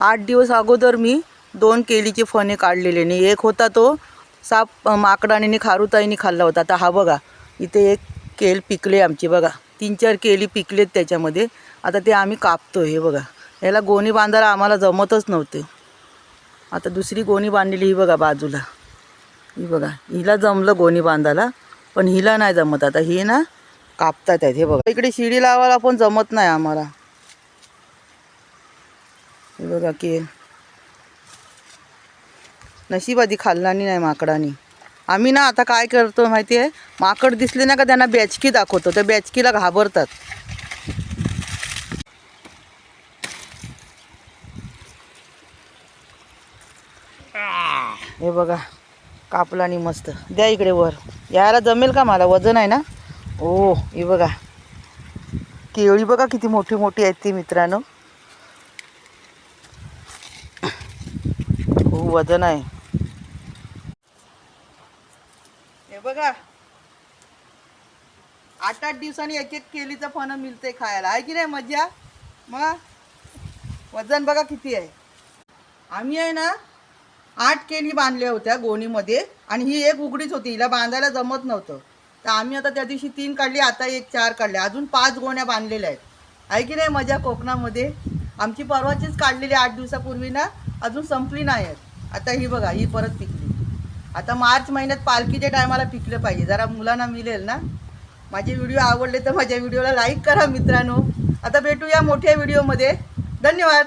8 दिवस अगोदर मी 2 केळीचे फणे काढलेले आणि एक होता तो साप माकडाने खारुताईने खाल्ला होता. आता हा बघा इथे एक केळ पिकले आमची बघा, 3-4 केळी पिकलेत त्याच्यामध्ये. आता ते आम्ही कापतो. हे बघा, याला गोणी बांधायला आम्हाला जमतच नव्हते. आता दुसरी गोणी बांधलेली ही बघा बाजूला, ही बघा, हिला जमलं गोणी बांधायला, पण हिला नाही जमत. आता ही ना कापतात आहेत. हे बघा, इकडे शिडी लावायला पण जमत नाही आम्हाला. हे बघा केळ नशिबादी खाल्लानी नाही माकडानी. आम्ही ना आता काय करतो माहिती आहे, माकड दिसले ना का त्यांना बॅचकी दाखवतो, त्या बॅचकीला घाबरतात. हे बघा कापलानी मस्त. द्या इकडे वर, यायला जमेल का मला, वजन आहे ना. ओ हे बघा केळी बघा किती मोठी मोठी आहेत ती मित्रांनो, खूप वजन आहे. हे बघा 8-8 दिवसांनी एक एक केळीचं फणं मिळते खायला, आहे की नाही मजा. मग वजन बघा किती आहे. आम्ही आहे ना 8 केळी बांधल्या होत्या गोणीमध्ये, आणि ही एक उघडीच होती, हिला बांधायला जमत नव्हतं. तर आम्ही आता त्या दिवशी 3 काढली, आता 4 काढल्या, अजून 5 गोण्या बांधलेल्या आहेत. आहे की नाही मजा कोकणामध्ये. आमची परवाचीच काढलेली 8 दिवसापूर्वी ना, अजून संपली नाही आहेत. आता ही बघा ही परत पिकली. आता मार्च महिन्यात पालखीच्या टायमाला पिकलं पाहिजे, जरा मुलांना मिळेल ना. माझे व्हिडिओ आवडले तर माझ्या व्हिडिओला लाईक करा मित्रांनो. आता भेटूया मोठ्या व्हिडिओमध्ये. धन्यवाद.